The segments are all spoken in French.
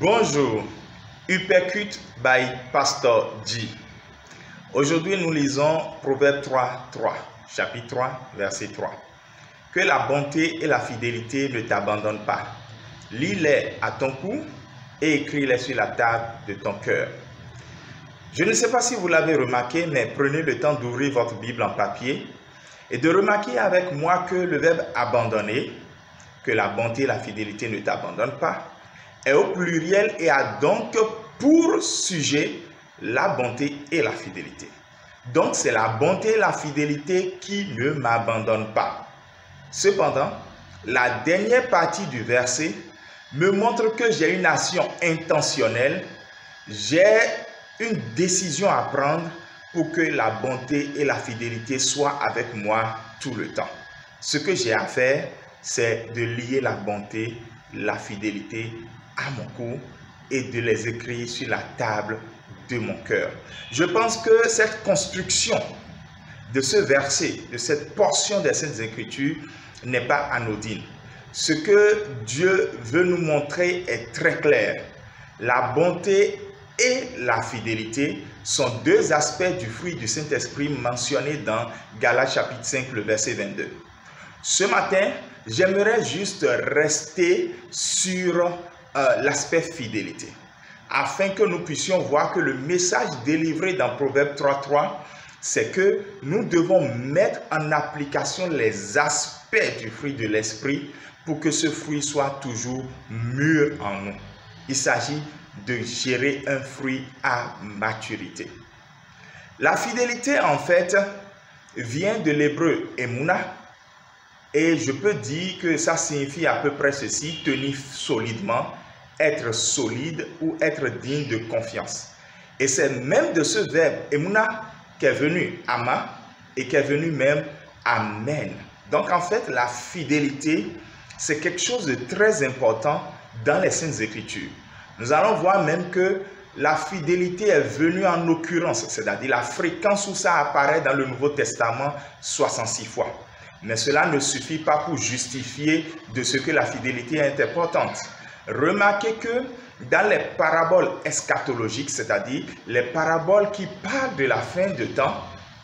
Bonjour, Uppercut by Pastor G. Aujourd'hui, nous lisons Proverbe 3, chapitre 3, verset 3. Que la bonté et la fidélité ne t'abandonnent pas. Lis-les à ton cou et écris-les sur la table de ton cœur. Je ne sais pas si vous l'avez remarqué, mais prenez le temps d'ouvrir votre Bible en papier et de remarquer avec moi que le verbe abandonner, que la bonté et la fidélité ne t'abandonnent pas, est au pluriel et a donc pour sujet la bonté et la fidélité. Donc c'est la bonté et la fidélité qui ne m'abandonnent pas. Cependant, la dernière partie du verset me montre que j'ai une action intentionnelle, j'ai une décision à prendre pour que la bonté et la fidélité soient avec moi tout le temps. Ce que j'ai à faire, c'est de lier la bonté, la fidélité à mon cou et de les écrire sur la table de mon cœur. Je pense que cette construction de ce verset, de cette portion des Saintes Écritures n'est pas anodine. Ce que Dieu veut nous montrer est très clair. La bonté et la fidélité sont deux aspects du fruit du Saint-Esprit mentionnés dans Galates chapitre 5, le verset 22. Ce matin, j'aimerais juste rester sur l'aspect fidélité, afin que nous puissions voir que le message délivré dans Proverbe 3.3, c'est que nous devons mettre en application les aspects du fruit de l'esprit pour que ce fruit soit toujours mûr en nous. Il s'agit de gérer un fruit à maturité. La fidélité, en fait, vient de l'hébreu emuna, et je peux dire que ça signifie à peu près ceci: tenir solidement, être solide ou être digne de confiance. Et c'est même de ce verbe emuna qu'est venu ama et qu'est venu même amen. Donc en fait, la fidélité, c'est quelque chose de très important dans les Saintes Écritures. Nous allons voir même que la fidélité est venue en occurrence, c'est-à-dire la fréquence où ça apparaît dans le Nouveau Testament 66 fois. Mais cela ne suffit pas pour justifier de ce que la fidélité est importante. Remarquez que dans les paraboles eschatologiques, c'est-à-dire les paraboles qui parlent de la fin de temps,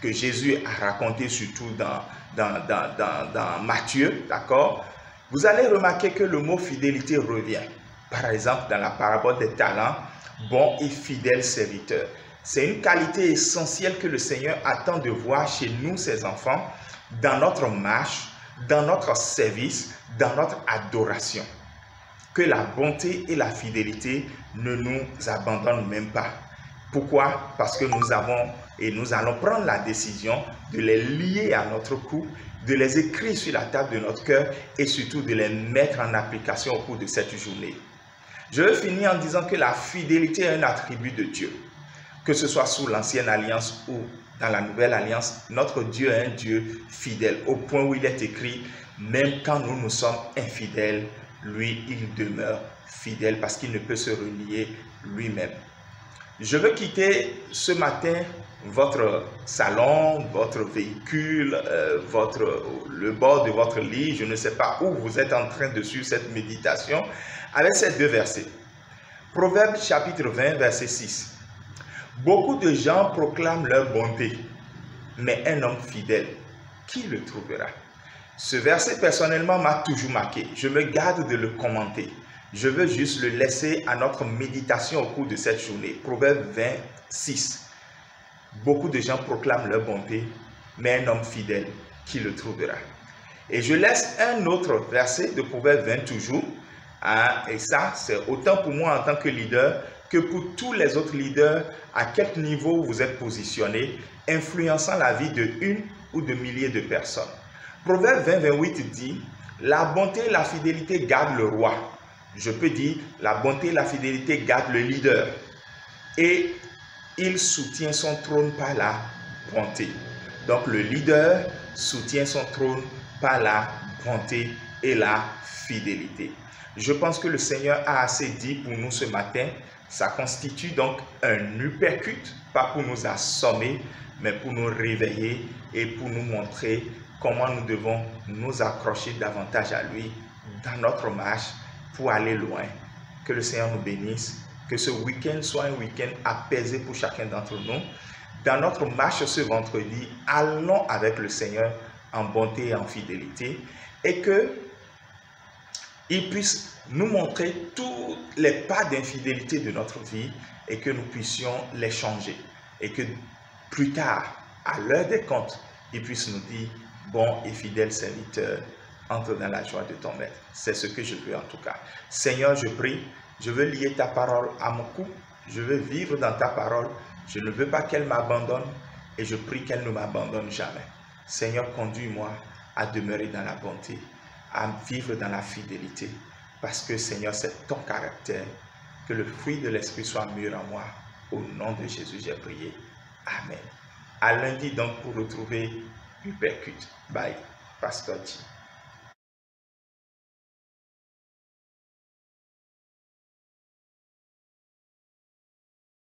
que Jésus a raconté surtout dans Matthieu, d'accord, vous allez remarquer que le mot fidélité revient. Par exemple, dans la parabole des talents, bon et fidèle serviteur. C'est une qualité essentielle que le Seigneur attend de voir chez nous, ses enfants, dans notre marche, dans notre service, dans notre adoration. Que la bonté et la fidélité ne nous abandonnent même pas. Pourquoi? Parce que nous allons prendre la décision de les lier à notre cou, de les écrire sur la table de notre cœur et surtout de les mettre en application au cours de cette journée. Je vais finir en disant que la fidélité est un attribut de Dieu. Que ce soit sous l'ancienne alliance ou dans la nouvelle alliance, notre Dieu est un Dieu fidèle, au point où il est écrit, même quand nous sommes infidèles, lui, il demeure fidèle parce qu'il ne peut se renier lui-même. Je veux quitter ce matin votre salon, votre véhicule, le bord de votre lit, je ne sais pas où vous êtes en train de suivre cette méditation, avec ces deux versets. Proverbe chapitre 20, verset 6. Beaucoup de gens proclament leur bonté, mais un homme fidèle, qui le trouvera? Ce verset personnellement m'a toujours marqué. Je me garde de le commenter. Je veux juste le laisser à notre méditation au cours de cette journée. Proverbe 26. Beaucoup de gens proclament leur bonté, mais un homme fidèle, qui le trouvera? Et je laisse un autre verset de Proverbe 20 toujours. Et ça, c'est autant pour moi en tant que leader que pour tous les autres leaders, à quel niveau vous êtes positionnés, influençant la vie de une ou de milliers de personnes. Proverbe 20, 28 dit, la bonté et la fidélité gardent le roi. Je peux dire, la bonté et la fidélité gardent le leader. Et il soutient son trône par la bonté. Donc le leader soutient son trône par la bonté et la fidélité. Je pense que le Seigneur a assez dit pour nous ce matin. Ça constitue donc un uppercut, pas pour nous assommer, mais pour nous réveiller et pour nous montrer comment nous devons nous accrocher davantage à lui dans notre marche pour aller loin Que le Seigneur nous bénisse. Que ce week-end soit un week-end apaisé pour chacun d'entre nous. Dans notre marche ce vendredi, allons avec le Seigneur en bonté et en fidélité. Et qu'il puisse nous montrer tous les pas d'infidélité de notre vie et que nous puissions les changer. Et que plus tard, à l'heure des comptes, il puisse nous dire, bon et fidèle serviteur, entre dans la joie de ton maître. C'est ce que je veux en tout cas. Seigneur, je prie, je veux lier ta parole à mon cou. Je veux vivre dans ta parole. Je ne veux pas qu'elle m'abandonne et je prie qu'elle ne m'abandonne jamais. Seigneur, conduis-moi à demeurer dans la bonté, à vivre dans la fidélité. Parce que Seigneur, c'est ton caractère. Que le fruit de l'Esprit soit mûr en moi. Au nom de Jésus, j'ai prié. Amen. À lundi donc pour retrouver Hypercute by Pasteur G.